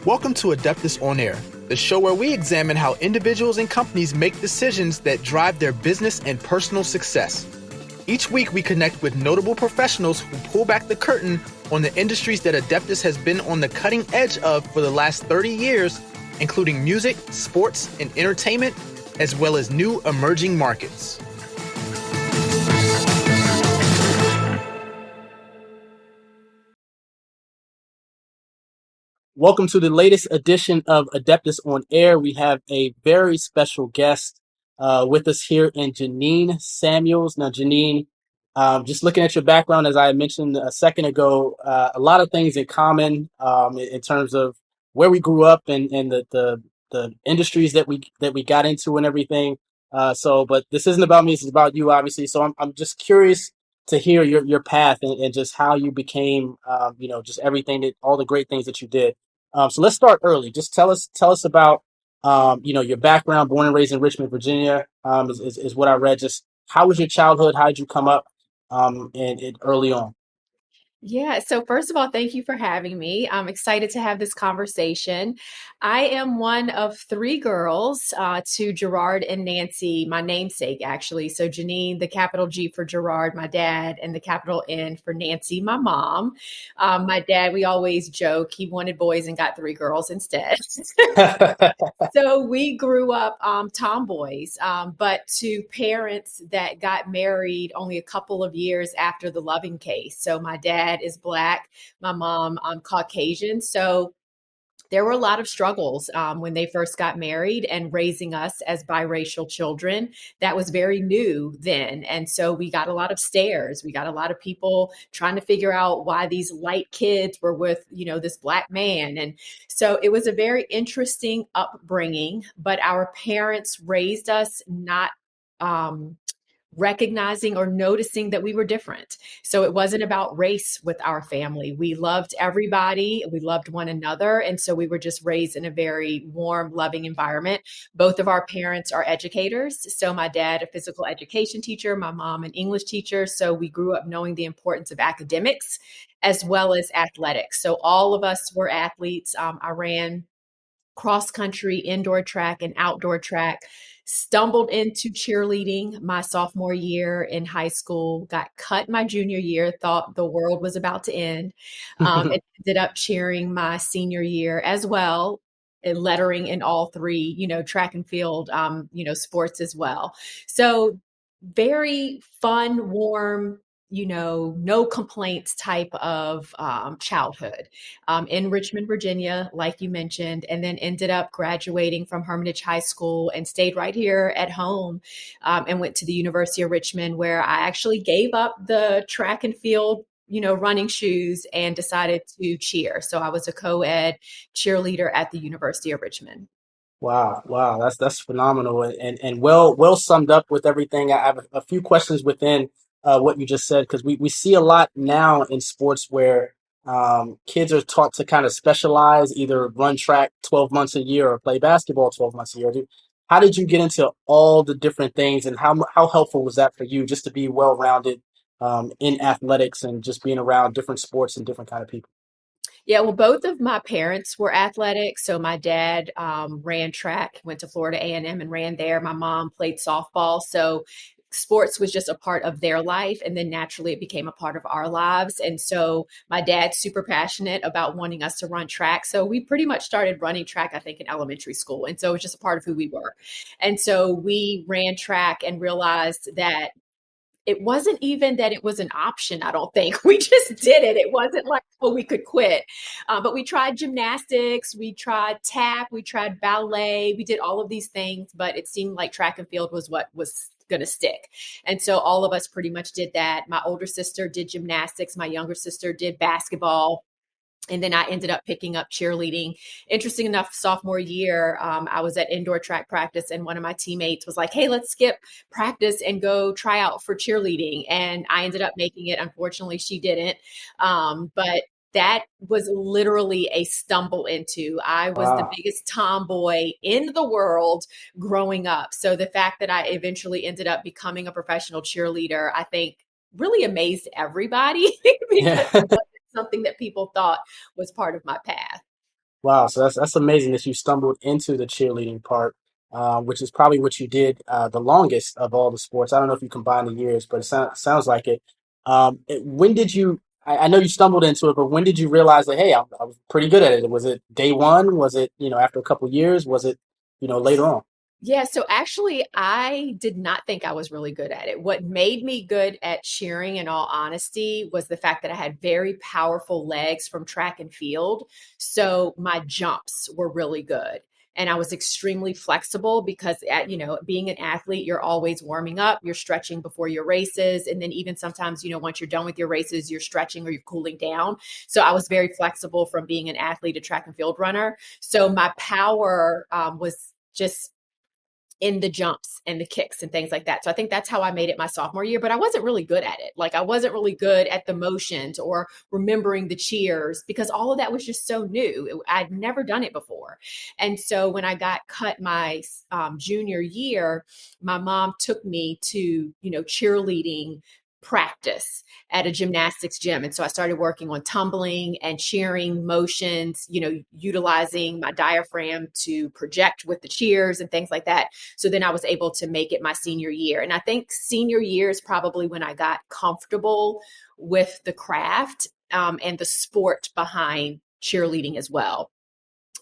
Welcome to Adeptus On-Air, the show where we examine how individuals and companies make decisions that drive their business and personal success. Each week, we connect with notable professionals who pull back the curtain on the industries that Adeptus has been on the cutting edge of for the last 30 years, including music, sports, and entertainment, as well as new emerging markets. Welcome to the latest edition of Adeptus On Air. We have a very special guest with us here in GeNienne Samuels. Now, GeNienne, just looking at your background, as I mentioned a second ago, a lot of things in common in terms of where we grew up and the industries that we got into and everything. But this isn't about me; it's about you, obviously. So I'm just curious to hear your path and just how you became, just everything all the great things that you did. So let's start early. Just tell us about, your background. Born and raised in Richmond, Virginia, is what I read. Just how was your childhood? How did you come up, and early on? Yeah, so first of all, thank you for having me. I'm excited to have this conversation. I am one of three girls to Gerard and Nancy, my namesake, actually. So GeNienne, the capital G for Gerard, my dad, and the capital N for Nancy, my mom. My dad, we always joke, he wanted boys and got three girls instead. So we grew up tomboys, but to parents that got married only a couple of years after the Loving case. So my dad is Black, my mom Caucasian. So there were a lot of struggles when they first got married and raising us as biracial children. That was very new then. And so we got a lot of stares. We got a lot of people trying to figure out why these light kids were with, this Black man. And so it was a very interesting upbringing, but our parents raised us not recognizing or noticing that we were different. So it wasn't about race with our family. We loved everybody. We loved one another. And so we were just raised in a very warm, loving environment. Both of our parents are educators. So my dad, a physical education teacher, my mom, an English teacher. So we grew up knowing the importance of academics as well as athletics. So all of us were athletes. I ran cross country, indoor track, and outdoor track. Stumbled into cheerleading my sophomore year in high school, got cut my junior year, thought the world was about to end, and ended up cheering my senior year as well, and lettering in all three, track and field, sports as well. So very fun, warm, no complaints type of childhood in Richmond, Virginia, like you mentioned, and then ended up graduating from Hermitage High School and stayed right here at home and went to the University of Richmond, where I actually gave up the track and field running shoes and decided to cheer. So I was a co-ed cheerleader at the University of Richmond. Wow, that's phenomenal and well summed up with everything. I have a few questions within what you just said because we see a lot now in sports where kids are taught to kind of specialize, either run track 12 months a year or play basketball 12 months a year. How did you get into all the different things, and how helpful was that for you just to be well rounded in athletics and just being around different sports and different kind of people? Yeah, well, both of my parents were athletic. So my dad ran track, went to Florida A&M and ran there. My mom played softball. So sports was just a part of their life. And then naturally it became a part of our lives. And so my dad's super passionate about wanting us to run track. So we pretty much started running track, I think, in elementary school. And so it was just a part of who we were. And so we ran track and realized that it wasn't even that it was an option, I don't think. We just did it. It wasn't like, oh, we could quit. But we tried gymnastics, we tried tap, we tried ballet, we did all of these things, but it seemed like track and field was what was going to stick. And so all of us pretty much did that. My older sister did gymnastics, my younger sister did basketball. And then I ended up picking up cheerleading. Interesting enough, sophomore year, I was at indoor track practice, and one of my teammates was like, "Hey, let's skip practice and go try out for cheerleading." And I ended up making it. Unfortunately, she didn't. But that was literally a stumble into. I was the Wow. biggest tomboy in the world growing up. So the fact that I eventually ended up becoming a professional cheerleader, I think really amazed everybody because Yeah. something that people thought was part of my path. Wow, so that's amazing that you stumbled into the cheerleading part, which is probably what you did the longest of all the sports. I don't know if you combine the years, but sounds like it. When did you? I know you stumbled into it, but when did you realize that hey, I was pretty good at it? Was it day one? Was it after a couple years? Was it later on? Yeah, so actually, I did not think I was really good at it. What made me good at cheering, in all honesty, was the fact that I had very powerful legs from track and field. So my jumps were really good. And I was extremely flexible because, being an athlete, you're always warming up, you're stretching before your races. And then, even sometimes, once you're done with your races, you're stretching or you're cooling down. So I was very flexible from being an athlete, a track and field runner. So my power was just in the jumps and the kicks and things like that. So I think that's how I made it my sophomore year, but I wasn't really good at it. Like I wasn't really good at the motions or remembering the cheers because all of that was just so new. I'd never done it before. And so when I got cut my junior year, my mom took me to, cheerleading practice at a gymnastics gym. And so I started working on tumbling and cheering motions, utilizing my diaphragm to project with the cheers and things like that. So then I was able to make it my senior year. And I think senior year is probably when I got comfortable with the craft and the sport behind cheerleading as well.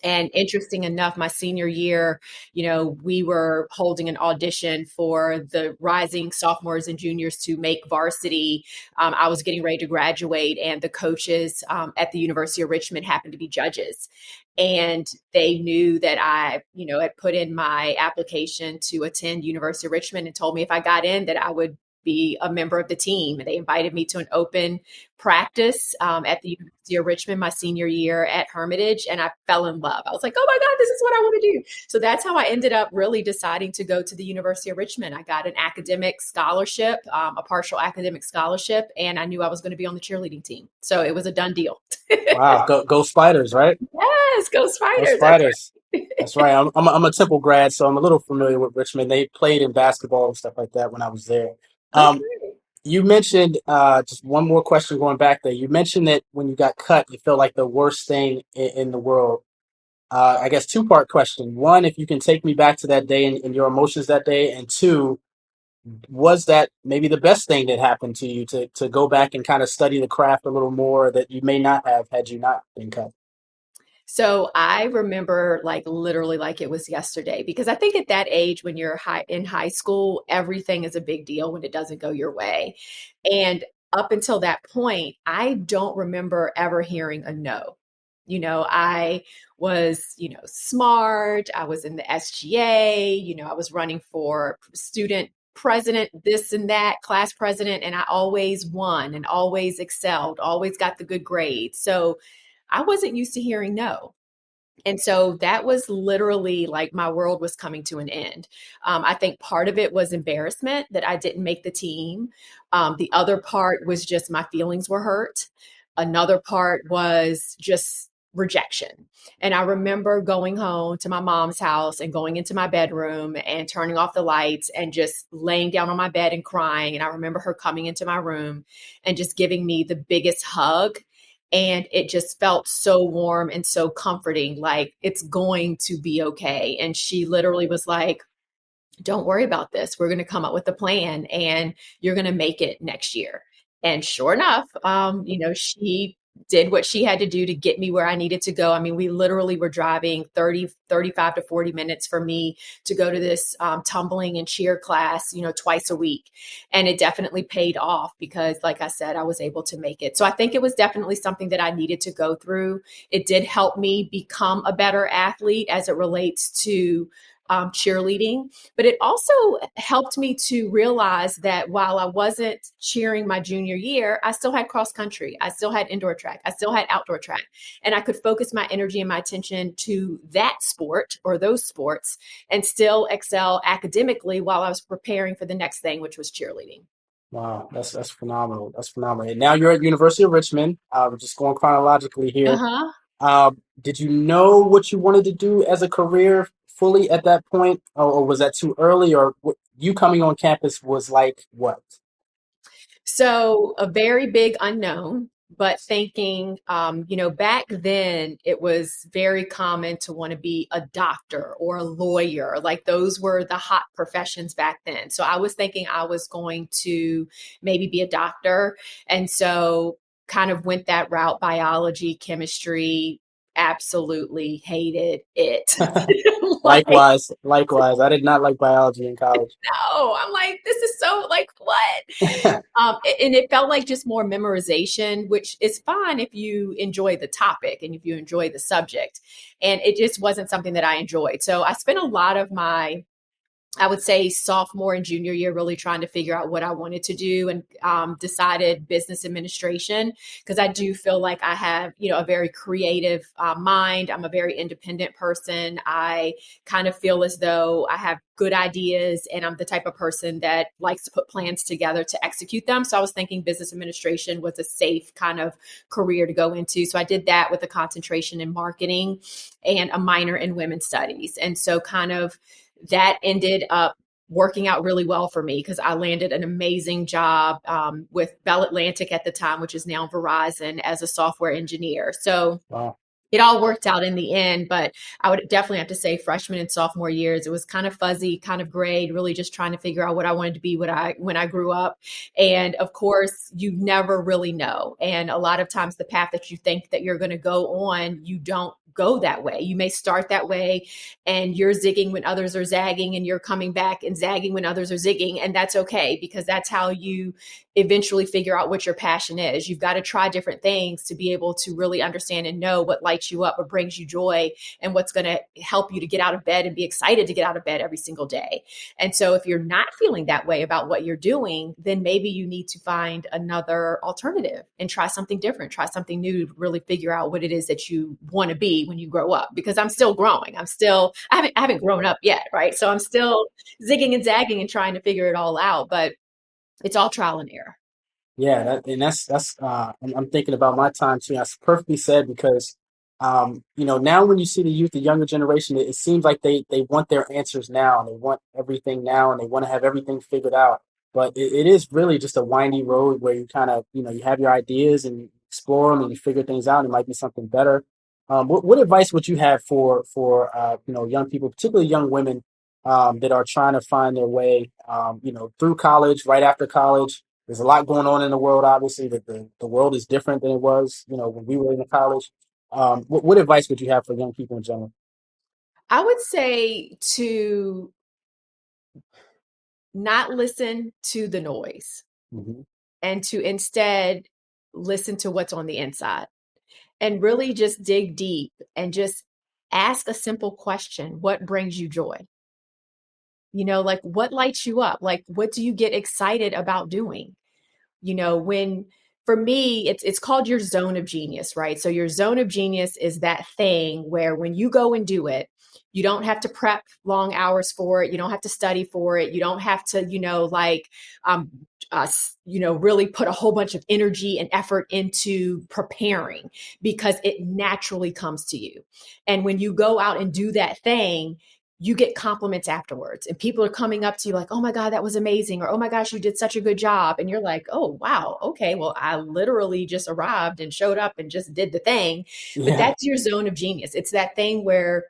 And interesting enough, my senior year, we were holding an audition for the rising sophomores and juniors to make varsity. I was getting ready to graduate, and the coaches at the University of Richmond happened to be judges. And they knew that I, had put in my application to attend University of Richmond and told me if I got in that I would be a member of the team. And they invited me to an open practice at the University of Richmond my senior year at Hermitage, and I fell in love. I was like, oh my God, this is what I want to do. So that's how I ended up really deciding to go to the University of Richmond. I got an academic scholarship, a partial academic scholarship, and I knew I was going to be on the cheerleading team. So it was a done deal. Wow, go Spiders, right? Yes, go Go Spiders. That's Spiders. right. That's right. I'm a Temple grad, so I'm a little familiar with Richmond. They played in basketball and stuff like that when I was there. Um, Okay. you mentioned just one more question going back there. You mentioned that when you got cut, you felt like the worst thing in the world. I guess two-part question. One, if you can take me back to that day and your emotions that day, and two, was that maybe the best thing that happened to you to go back and kind of study the craft a little more that you may not have had you not been cut? So I remember like literally like it was yesterday because I think at that age when you're in high school, everything is a big deal when it doesn't go your way. And up until that point, I don't remember ever hearing a no. I was, smart. I was in the SGA, I was running for student president, this and that, class president, and I always won and always excelled, always got the good grades. So I wasn't used to hearing no. And so that was literally like my world was coming to an end. I think part of it was embarrassment that I didn't make the team. The other part was just my feelings were hurt. Another part was just rejection. And I remember going home to my mom's house and going into my bedroom and turning off the lights and just laying down on my bed and crying. And I remember her coming into my room and just giving me the biggest hug, and it just felt so warm and so comforting, like it's going to be okay. And she literally was like, don't worry about this. We're going to come up with a plan and you're going to make it next year. And sure enough, she did what she had to do to get me where I needed to go. I mean, we literally were driving 30, 35 to 40 minutes for me to go to this tumbling and cheer class, twice a week. And it definitely paid off because, like I said, I was able to make it. So I think it was definitely something that I needed to go through. It did help me become a better athlete as it relates to cheerleading, but it also helped me to realize that while I wasn't cheering my junior year, I still had cross country, I still had indoor track, I still had outdoor track, and I could focus my energy and my attention to that sport or those sports and still excel academically while I was preparing for the next thing, which was cheerleading. Wow, that's phenomenal. That's phenomenal. And now you're at University of Richmond. We're just going chronologically Uh here. huh. Did you know what you wanted to do as a career fully at that point, or was that too early? Or you coming on campus was like what? So, a very big unknown but thinking, back then it was very common to want to be a doctor or a lawyer. Like those were the hot professions back then. So I was thinking I was going to maybe be a doctor. And so kind of went that route, biology, chemistry, absolutely hated it. Like, Likewise, likewise. I did not like biology in college. no, I'm like, this is so like what? And it felt like just more memorization, which is fine if you enjoy the topic and if you enjoy the subject. And it just wasn't something that I enjoyed. So I spent a lot of my, I would say, sophomore and junior year, really trying to figure out what I wanted to do, and decided business administration, because I do feel like I have, a very creative mind. I'm a very independent person. I kind of feel as though I have good ideas, and I'm the type of person that likes to put plans together to execute them. So I was thinking business administration was a safe kind of career to go into. So I did that with a concentration in marketing and a minor in women's studies. And so kind of that ended up working out really well for me because I landed an amazing job with Bell Atlantic at the time, which is now Verizon, as a software engineer. So Wow. it all worked out in the end, but I would definitely have to say freshman and sophomore years, it was kind of fuzzy, kind of gray, really just trying to figure out what I wanted to be when I grew up. And of course, you never really know. And a lot of times the path that you think that you're going to go on, you don't go that way. You may start that way and you're zigging when others are zagging, and you're coming back and zagging when others are zigging. And that's okay, because that's how you eventually figure out what your passion is. You've got to try different things to be able to really understand and know what lights you up, what brings you joy, and what's going to help you to get out of bed and be excited to get out of bed every single day. And so if you're not feeling that way about what you're doing, then maybe you need to find another alternative and try something different, try something new to really figure out what it is that you want to be when you grow up. Because I'm still growing. I haven't grown up yet, right? So I'm still zigging and zagging and trying to figure it all out, but it's all trial and error. Yeah, that's I'm thinking about my time too. That's perfectly said because now when you see the youth, the younger generation, it seems like they want their answers now, and they want everything now, and they want to have everything figured out. But it is really just a windy road where you kind of, you have your ideas and you explore them and you figure things out. And it might be something better. What advice would you have for young people, particularly young women, that are trying to find their way, through college, right after college? There's a lot going on in the world. Obviously, that the world is different than it was, when we were in college. What advice would you have for young people in general? I would say to not listen to the noise Hmm. and to instead listen to what's on the inside, and really just dig deep and just ask a simple question. What brings you joy? Like what lights you up? Like what do you get excited about doing? When for me it's called your zone of genius, right? So your zone of genius is that thing where when you go and do it, you don't have to prep long hours for it, you don't have to study for it, you don't have to um really put a whole bunch of energy and effort into preparing, because it naturally comes to you. And when you go out and do that thing, you get compliments afterwards, and people are coming up to you like, oh my God, that was amazing. Or, oh my gosh, you did such a good job. And you're like, oh, wow. Okay. Well, I literally just arrived and showed up and just did the thing. But Yeah, that's your zone of genius. It's that thing where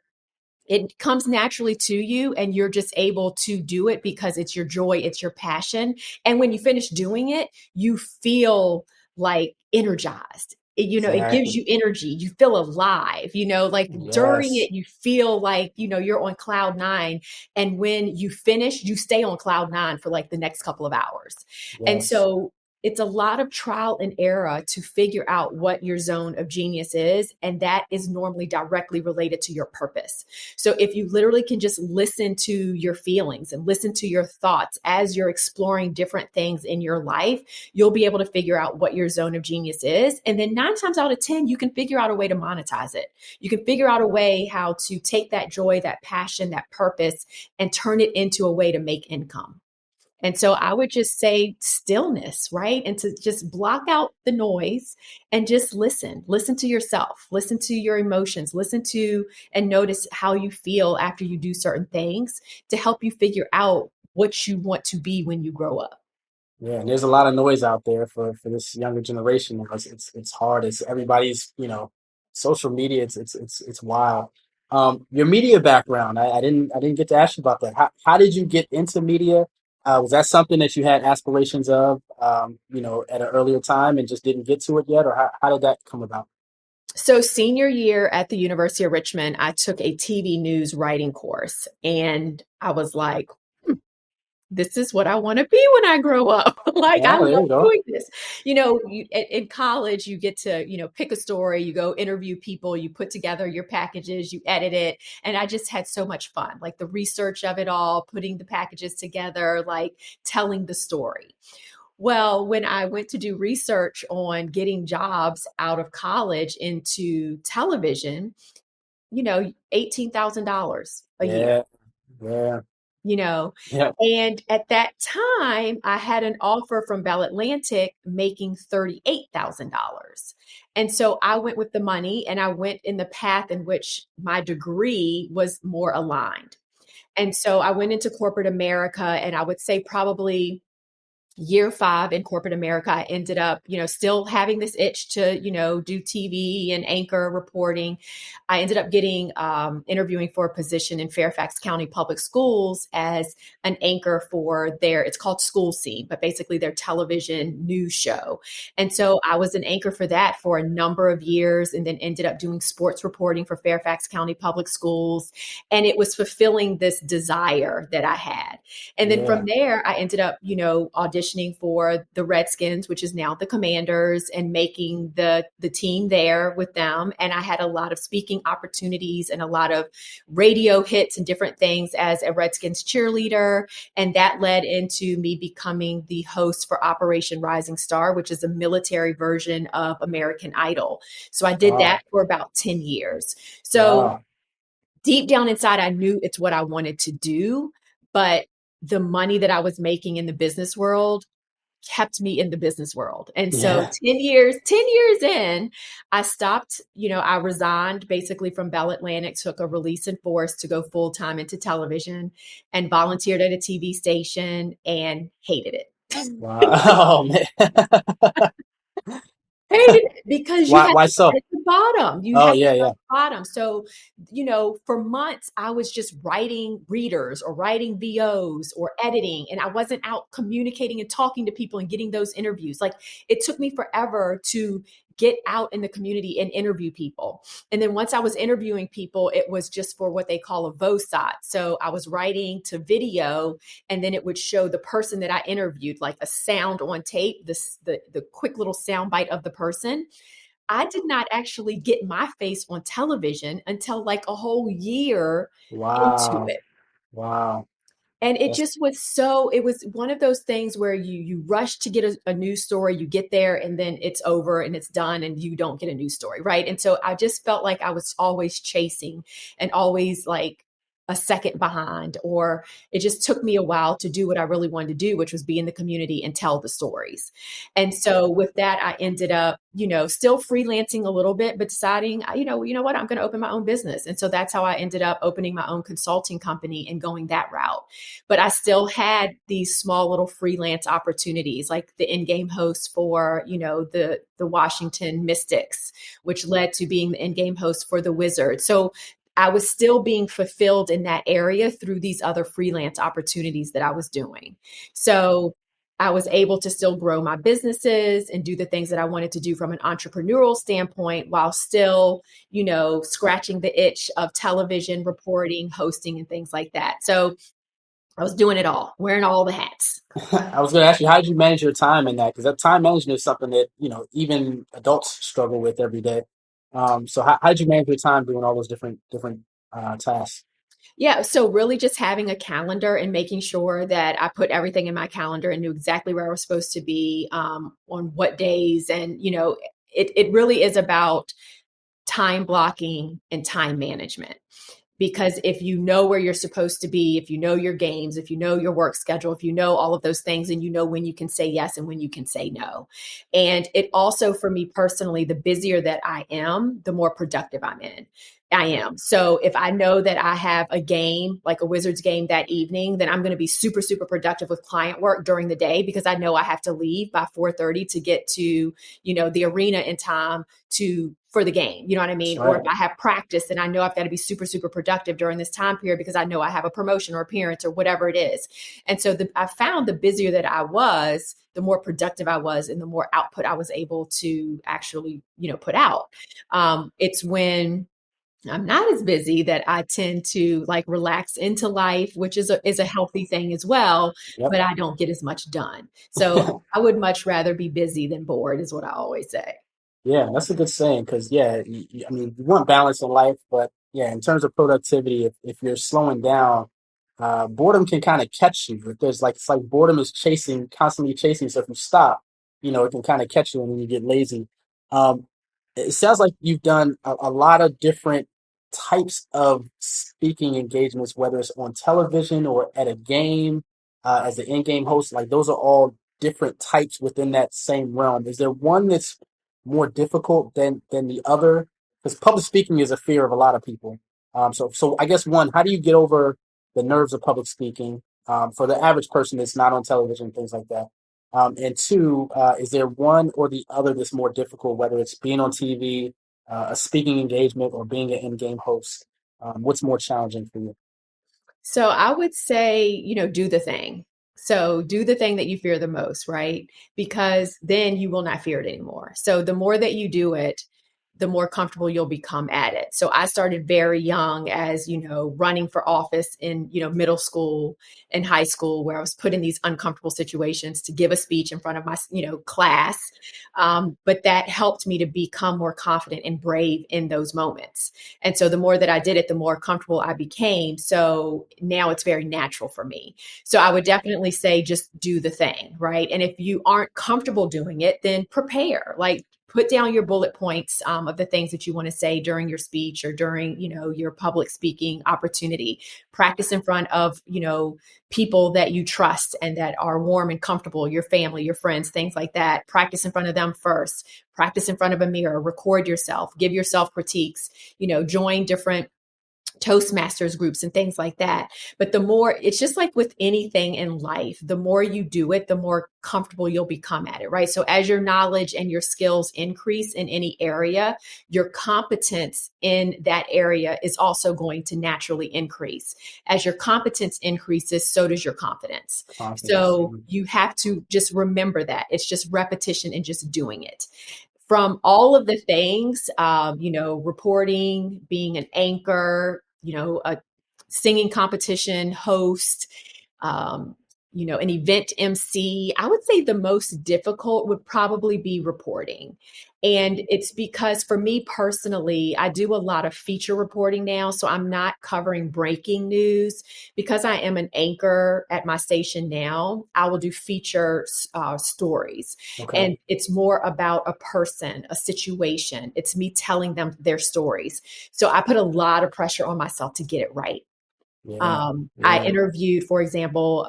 it comes naturally to you and you're just able to do it because it's your joy, it's your passion. And when you finish doing it, you feel like energized. It gives exactly. you energy. You feel alive, like during Yes, it, you feel like, you're on cloud nine. And when you finish, you stay on cloud nine for like the next couple of hours. And yes. so it's a lot of trial and error to figure out what your zone of genius is. And that is normally directly related to your purpose. So if you literally can just listen to your feelings and listen to your thoughts as you're exploring different things in your life, you'll be able to figure out what your zone of genius is. And then 9 times out of 10, you can figure out a way to monetize it. You can figure out a way how to take that joy, that passion, that purpose, and turn it into a way to make income. And so I would just say stillness, right? And to just block out the noise and just listen to yourself, listen to your emotions, listen to and notice how you feel after you do certain things to help you figure out what you want to be when you grow up. Yeah, and there's a lot of noise out there for this younger generation. It's hard. It's everybody's, social media. It's wild. Your media background. I didn't get to ask you about that. How did you get into media? Was that something that you had aspirations of, at an earlier time and just didn't get to it yet, or how did that come about? So, senior year at the University of Richmond, I took a TV news writing course, and I was like, this is what I want to be when I grow up. Like, I Oh, there love you go. doing this. In college, you get to, pick a story, you go interview people, you put together your packages, you edit it. And I just had so much fun, like the research of it all, putting the packages together, like telling the story. Well, when I went to do research on getting jobs out of college into television, $18,000 a year, Yeah, yeah, you know. yeah. And at that time, I had an offer from Bell Atlantic making $38,000. And so I went with the money and I went in the path in which my degree was more aligned. And so I went into corporate America, and I would say probably year 5 in corporate America, I ended up, still having this itch to, do TV and anchor reporting. I ended up getting interviewing for a position in Fairfax County Public Schools as an anchor for it's called School Scene, but basically their television news show. And so I was an anchor for that for a number of years, and then ended up doing sports reporting for Fairfax County Public Schools. And it was fulfilling this desire that I had. And then Yeah. from there, I ended up, auditioning for the Redskins, which is now the Commanders, and making the team there with them. And I had a lot of speaking opportunities and a lot of radio hits and different things as a Redskins cheerleader. And that led into me becoming the host for Operation Rising Star, which is a military version of American Idol. So I did that Wow. for about 10 years. So Wow. deep down inside, I knew it's what I wanted to do, but the money that I was making in the business world kept me in the business world. And so Yeah. 10 years in, I stopped, I resigned basically from Bell Atlantic, took a release in force to go full time into television, and volunteered at a TV station and hated it. Wow. Oh man. Hated it because you Why? had Why to start so? at the bottom. You Oh had to yeah, start yeah. at the bottom. So, for months I was just writing readers or writing VOs or editing, and I wasn't out communicating and talking to people and getting those interviews. Like, it took me forever to get out in the community and interview people. And then once I was interviewing people, it was just for what they call a VOSOT. So I was writing to video, and then it would show the person that I interviewed, like a sound on tape, the quick little sound bite of the person. I did not actually get my face on television until like a whole year into Wow. it. Wow. And That's it was one of those things where you rush to get a news story, you get there, and then it's over and it's done and you don't get a news story, right? And so I just felt like I was always chasing and always like a second behind, or it just took me a while to do what I really wanted to do, which was be in the community and tell the stories. And so with that, I ended up, still freelancing a little bit, but deciding, you know what, I'm going to open my own business. And so that's how I ended up opening my own consulting company and going that route. But I still had these small little freelance opportunities, like the in-game host for, the Washington Mystics, which led to being the in-game host for the Wizards. So I was still being fulfilled in that area through these other freelance opportunities that I was doing. So I was able to still grow my businesses and do the things that I wanted to do from an entrepreneurial standpoint while still, scratching the itch of television reporting, hosting, and things like that. So I was doing it all, wearing all the hats. I was going to ask you, how did you manage your time in that? Because that time management is something that, even adults struggle with every day. So how did you manage your time doing all those different tasks? Yeah, so really just having a calendar and making sure that I put everything in my calendar and knew exactly where I was supposed to be, on what days. And, it really is about time blocking and time management, because if you know where you're supposed to be, if you know your games, if you know your work schedule, if you know all of those things, and you know when you can say yes and when you can say no. And it also, for me personally, the busier that I am, the more productive I am. So if I know that I have a game, like a Wizards game that evening, then I'm going to be super, super productive with client work during the day, because I know I have to leave by 4:30 to get to, the arena in time for the game. You know what I That's mean? Or if right. I have practice, then I know I've got to be super, super productive during this time period, because I know I have a promotion or appearance or whatever it is. And so I found the busier that I was, the more productive I was, and the more output I was able to actually, put out. It's when I'm not as busy that I tend to like relax into life, which is a healthy thing as well, Yep. but I don't get as much done. So I would much rather be busy than bored, is what I always say. Yeah, that's a good saying because yeah, I mean, you want balance in life, but yeah, in terms of productivity, if you're slowing down, boredom can kind of catch you. If there's like it's like boredom is constantly chasing. So if you stop, it can kind of catch you and then you get lazy. Um, it sounds like you've done a lot of different types of speaking engagements, whether it's on television or at a game, as an in-game host. Like those are all different types within that same realm. Is there one that's more difficult than the other? Because public speaking is a fear of a lot of people. So I guess one, how do you get over the nerves of public speaking for the average person that's not on television, things like that? And two, is there one or the other that's more difficult, whether it's being on TV, a speaking engagement, or being an in-game host? What's more challenging for you? So I would say, do the thing. So do the thing that you fear the most, right? Because then you will not fear it anymore. So the more that you do it, the more comfortable you'll become at it. So I started very young as, running for office in, middle school and high school, where I was put in these uncomfortable situations to give a speech in front of my, class. But that helped me to become more confident and brave in those moments. And so the more that I did it, the more comfortable I became. So now it's very natural for me. So I would definitely say just do the thing, right? And if you aren't comfortable doing it, then prepare. Like put down your bullet points of the things that you want to say during your speech or during, your public speaking opportunity. Practice in front of, people that you trust and that are warm and comfortable, your family, your friends, things like that. Practice in front of them first. Practice in front of a mirror. Record yourself. Give yourself critiques. Join different Toastmasters groups and things like that. But the more, it's just like with anything in life, the more you do it, the more comfortable you'll become at it, right? So as your knowledge and your skills increase in any area, your competence in that area is also going to naturally increase. As your competence increases, so does your confidence. Confidence. So you have to just remember that it's just repetition and just doing it from all of the things, reporting, being an anchor, a singing competition host, um, an event MC. I would say the most difficult would probably be reporting. And it's because for me personally, I do a lot of feature reporting now. So I'm not covering breaking news because I am an anchor at my station now. I will do feature stories. Okay. And it's more about a person, a situation. It's me telling them their stories. So I put a lot of pressure on myself to get it right. Yeah. I Yeah. interviewed, for example,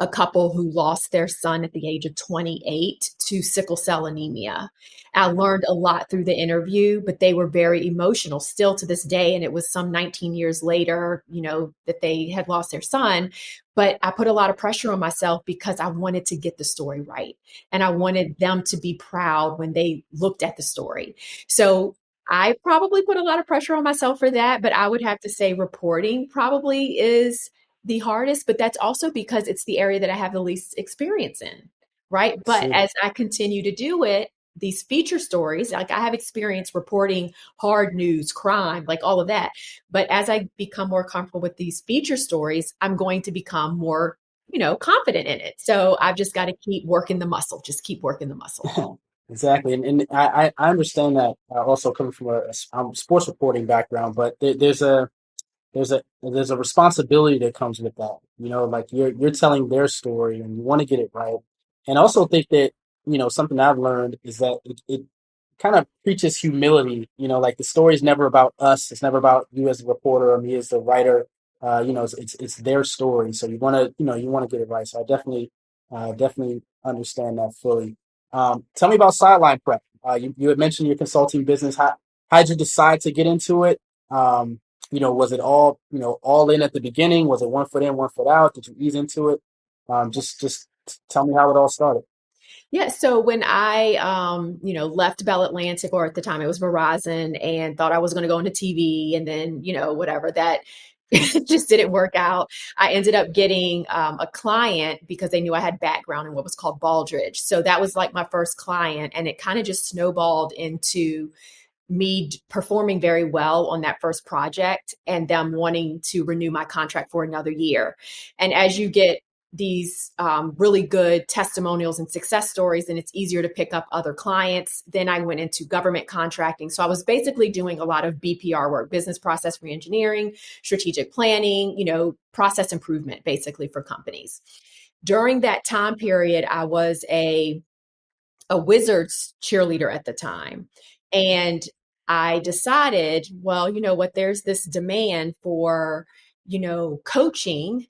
a couple who lost their son at the age of 28 to sickle cell anemia. I learned a lot through the interview, but they were very emotional still to this day. And it was some 19 years later, that they had lost their son. But I put a lot of pressure on myself because I wanted to get the story right. And I wanted them to be proud when they looked at the story. So I probably put a lot of pressure on myself for that, but I would have to say reporting probably is the hardest, but that's also because it's the area that I have the least experience in, right? But See. as I continue to do it, these feature stories, like I have experience reporting hard news, crime, like all of that. But as I become more comfortable with these feature stories, I'm going to become more, confident in it. So I've just got to keep working the muscle, just keep working the muscle. Exactly, and I understand that also coming from a sports reporting background, but there's a responsibility that comes with that. Like you're telling their story and you want to get it right. And I also think that, something I've learned is that it kind of preaches humility. Like the story's never about us. It's never about you as a reporter or me as the writer. It's their story. So you want to get it right. So I definitely understand that fully. Tell me about Sideline Prep. You had mentioned your consulting business. How did you decide to get into it? Was it all in at the beginning? Was it one foot in, one foot out? Did you ease into it? Just tell me how it all started. Yeah, so when I, left Bell Atlantic, or at the time it was Verizon, and thought I was going to go into TV, and then, whatever, that just didn't work out. I ended up getting a client because they knew I had background in what was called Baldridge. So that was like my first client, and it kind of just snowballed into me performing very well on that first project and them wanting to renew my contract for another year. And as you get these really good testimonials and success stories, and it's easier to pick up other clients. Then I went into government contracting. So I was basically doing a lot of BPR work, business process reengineering, strategic planning, process improvement, basically for companies. During that time period, I was a Wizards cheerleader at the time. And I decided, well, you know what, there's this demand for, coaching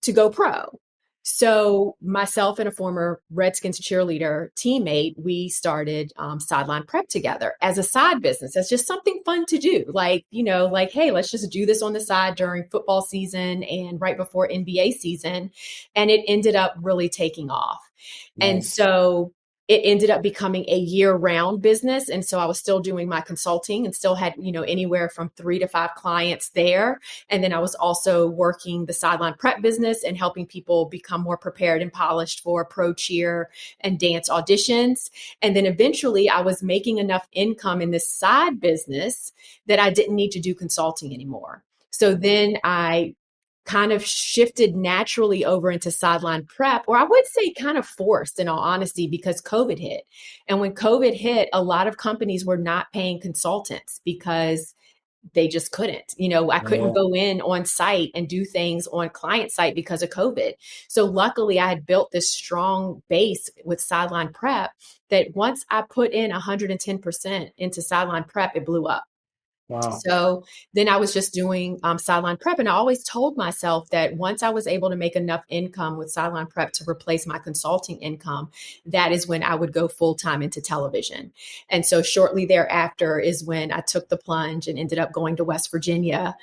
to go pro. So myself and a former Redskins cheerleader teammate, we started Sideline Prep together as a side business. That's just something fun to do. Like, hey, let's just do this on the side during football season and right before NBA season. And it ended up really taking off. And Nice. so it ended up becoming a year-round business. And so I was still doing my consulting and still had, anywhere from 3 to 5 clients there. And then I was also working the Sideline Prep business and helping people become more prepared and polished for pro cheer and dance auditions. And then eventually I was making enough income in this side business that I didn't need to do consulting anymore. So then I kind of shifted naturally over into Sideline Prep, or I would say kind of forced, in all honesty, because COVID hit. And when COVID hit, a lot of companies were not paying consultants because they just couldn't. I couldn't Yeah. go in on site and do things on client site because of COVID. So luckily I had built this strong base with Sideline Prep that once I put in 110% into Sideline Prep, it blew up. Wow. So then I was just doing Sideline Prep. And I always told myself that once I was able to make enough income with Sideline Prep to replace my consulting income, that is when I would go full time into television. And so shortly thereafter is when I took the plunge and ended up going to West Virginia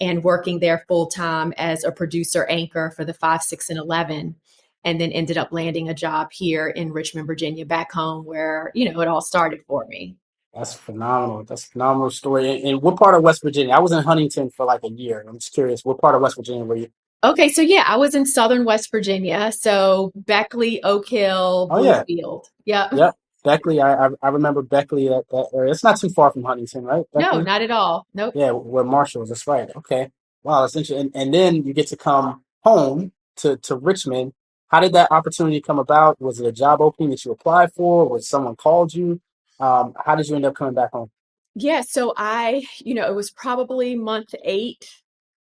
and working there full time as a producer anchor for the 5, 6, and 11. And then ended up landing a job here in Richmond, Virginia, back home where, it all started for me. That's phenomenal. That's a phenomenal story. And what part of West Virginia? I was in Huntington for like a year. I'm just curious, what part of West Virginia were you? Okay, so yeah, I was in Southern West Virginia. So Beckley, Oak Hill, Oh yeah. Bluefield. Yep. Yep. Beckley. I remember Beckley, that area. It's not too far from Huntington, right? No, Beckley. not at all. Nope. Yeah, where Marshall is. That's right. Okay. Wow, that's interesting. And then you get to come home to Richmond. How did that opportunity come about? Was it a job opening that you applied for? Was someone called you? How did you end up coming back home? Yeah, so it was probably month 8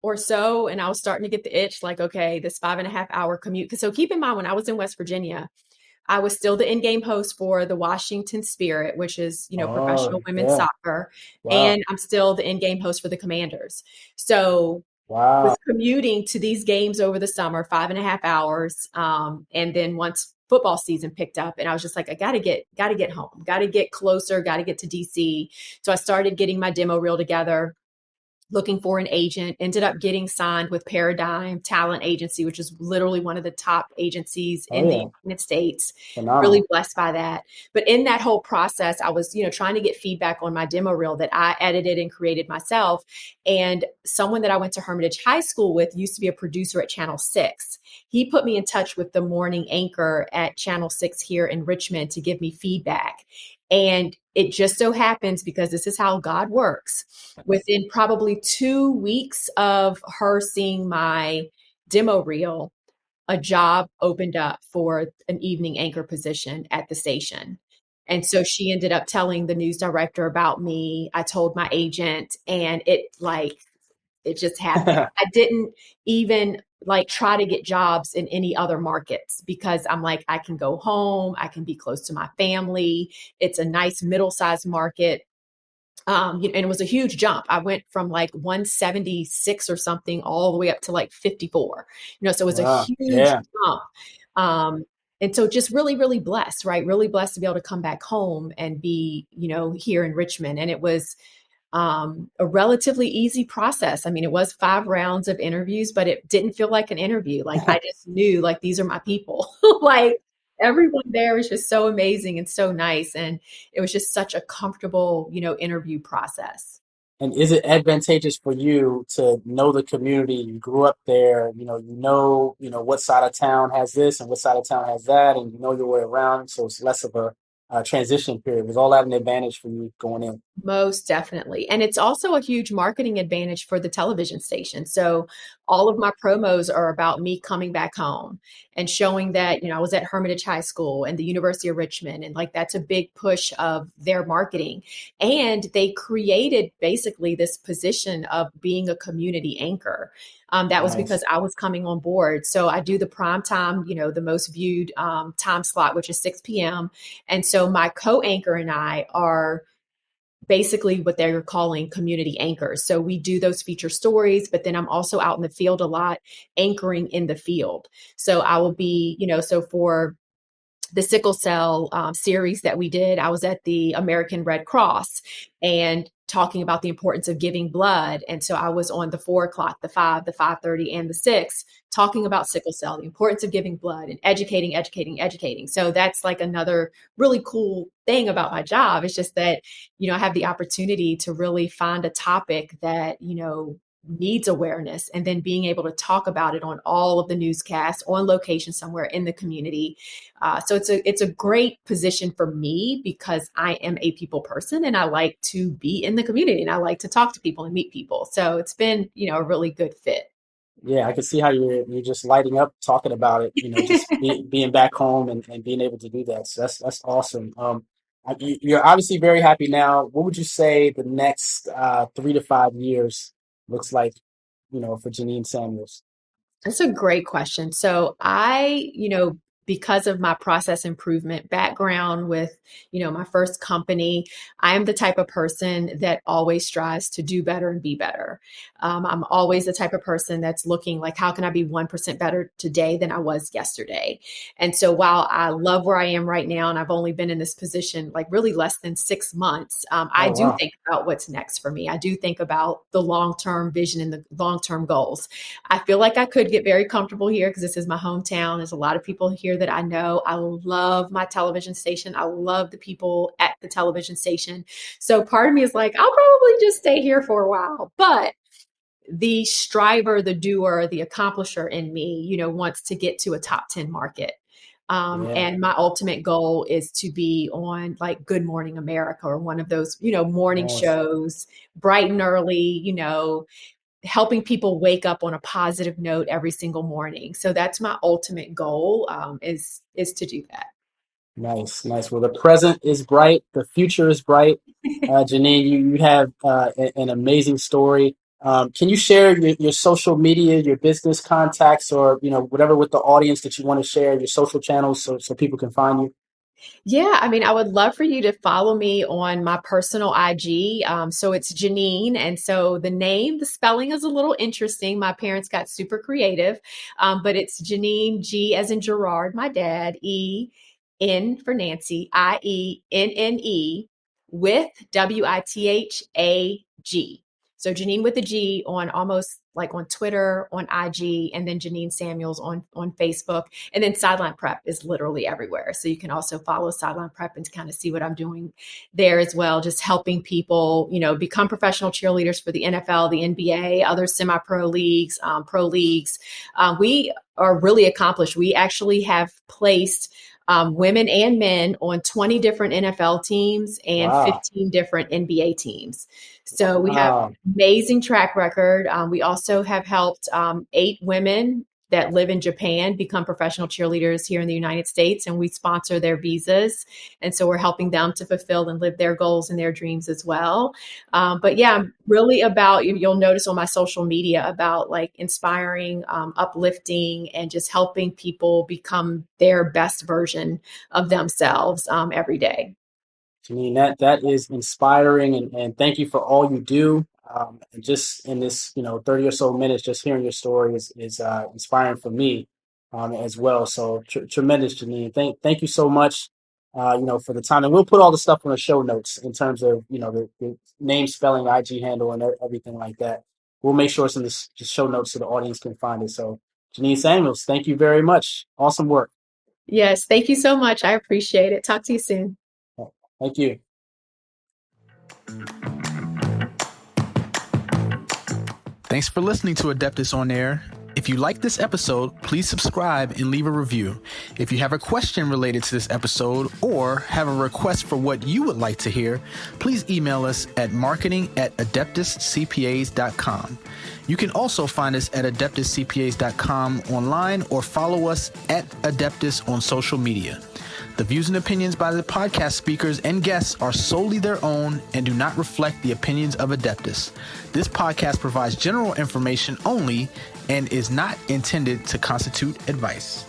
or so, and I was starting to get the itch, like, okay, this 5.5 hour commute. So keep in mind, when I was in West Virginia, I was still the in-game host for the Washington Spirit, which is, Oh professional women's yeah. soccer, Wow. and I'm still the in-game host for the Commanders. So was Wow. commuting to these games over the summer, 5.5 hours. And then once football season picked up, and I was just like, I gotta get home, gotta get closer, gotta get to DC. So I started getting my demo reel together, looking for an agent, ended up getting signed with Paradigm Talent Agency, which is literally one of the top agencies Oh in the yeah. United States. Really Phenomenal. blessed by that. But in that whole process, I was, trying to get feedback on my demo reel that I edited and created myself. And someone that I went to Hermitage High School with used to be a producer at Channel 6. He put me in touch with the morning anchor at Channel 6 here in Richmond to give me feedback. And it just so happens, because this is how God works, within probably 2 weeks of her seeing my demo reel, a job opened up for an evening anchor position at the station. And so she ended up telling the news director about me. I told my agent, and it just happened. I didn't even like try to get jobs in any other markets because I'm like, I can go home, I can be close to my family. It's a nice middle-sized market. And it was a huge jump. I went from like 176 or something all the way up to like 54. So it was a Wow. huge Yeah. jump. Um, and so just really, really blessed, right? Really blessed to be able to come back home and be, here in Richmond. And it was a relatively easy process. I mean, it was 5 rounds of interviews, but it didn't feel like an interview. Like I just knew like these are my people. Like everyone there was just so amazing and so nice. And it was just such a comfortable, interview process. And is it advantageous for you to know the community? You grew up there, what side of town has this and what side of town has that, and you know your way around. So it's less of a transition period. Was all that an advantage for you going in? Most definitely. And it's also a huge marketing advantage for the television station. So all of my promos are about me coming back home and showing that, I was at Hermitage High School and the University of Richmond. And like that's a big push of their marketing. And they created basically this position of being a community anchor. That was because Nice. I was coming on board. So I do the prime time, the most viewed time slot, which is 6 p.m. And so my co anchor and I are basically what they're calling community anchors. So we do those feature stories, but then I'm also out in the field a lot, anchoring in the field. So I will be, so for the sickle cell series that we did, I was at the American Red Cross and talking about the importance of giving blood. And so I was on the 4 o'clock, the 5, the 5:30, and the 6, talking about sickle cell, the importance of giving blood and educating, educating, educating. So that's like another really cool thing about my job. It's just that, I have the opportunity to really find a topic that, needs awareness and then being able to talk about it on all of the newscasts on location somewhere in the community. So it's a great position for me because I am a people person and I like to be in the community and I like to talk to people and meet people. So it's been, a really good fit. Yeah, I can see how you're just lighting up talking about it. Being back home and being able to do that. So that's awesome. You're obviously very happy now. What would you say the next 3 to 5 years looks like? For GeNienne Samuels. That's a great question. So because of my process improvement background with, my first company, I am the type of person that always strives to do better and be better. I'm always the type of person that's looking like, how can I be 1% better today than I was yesterday? And so while I love where I am right now, and I've only been in this position like really less than 6 months, I Oh do wow. think about what's next for me. I do think about the long-term vision and the long-term goals. I feel like I could get very comfortable here because this is my hometown. There's a lot of people here that I know. I love my television station. I love the people at the television station. So part of me is like, I'll probably just stay here for a while. But the striver, the doer, the accomplisher in me, wants to get to a top 10 market. Yeah. And my ultimate goal is to be on like Good Morning America or one of those, morning Nice. shows, bright and early, helping people wake up on a positive note every single morning. So that's my ultimate goal, is to do that. Nice. Nice. Well, the present is bright. The future is bright. GeNienne, you have an amazing story. Can you share your social media, your business contacts, or whatever with the audience that you want to share, your social channels, so people can find you? Yeah, I mean, I would love for you to follow me on my personal IG. So it's GeNienne. And so the spelling is a little interesting. My parents got super creative, but it's GeNienne, G as in Gerard, my dad, N for Nancy, IENNE with WITHAG. So GeNienne with a G on almost like on Twitter, on IG, and then GeNienne Samuels on Facebook. And then Sideline Prep is literally everywhere. So you can also follow Sideline Prep and kind of see what I'm doing there as well, just helping people, become professional cheerleaders for the NFL, the NBA, other semi-pro leagues, pro leagues. We are really accomplished. We actually have placed women and men on 20 different NFL teams and Wow. 15 different NBA teams. So we have Wow. amazing track record. We also have helped 8 women that live in Japan become professional cheerleaders here in the United States, and we sponsor their visas. And so we're helping them to fulfill and live their goals and their dreams as well. But yeah, I'm really about, you'll notice on my social media, about like inspiring, uplifting, and just helping people become their best version of themselves every day. GeNienne, that is inspiring, and thank you for all you do. And just in this, 30 or so minutes, just hearing your story is inspiring for me as well. So tremendous, GeNienne. Thank you so much, for the time. And we'll put all the stuff on the show notes in terms of, the name, spelling, IG handle, and everything like that. We'll make sure it's in the show notes so the audience can find it. So, GeNienne Samuels, thank you very much. Awesome work. Yes, thank you so much. I appreciate it. Talk to you soon. Thank you. Thanks for listening to Adeptus On-Air. If you like this episode, please subscribe and leave a review. If you have a question related to this episode or have a request for what you would like to hear, please email us at marketing@adeptuscpas.com. You can also find us at adeptuscpas.com online or follow us at Adeptus on social media. The views and opinions by the podcast speakers and guests are solely their own and do not reflect the opinions of Adeptus. This podcast provides general information only and is not intended to constitute advice.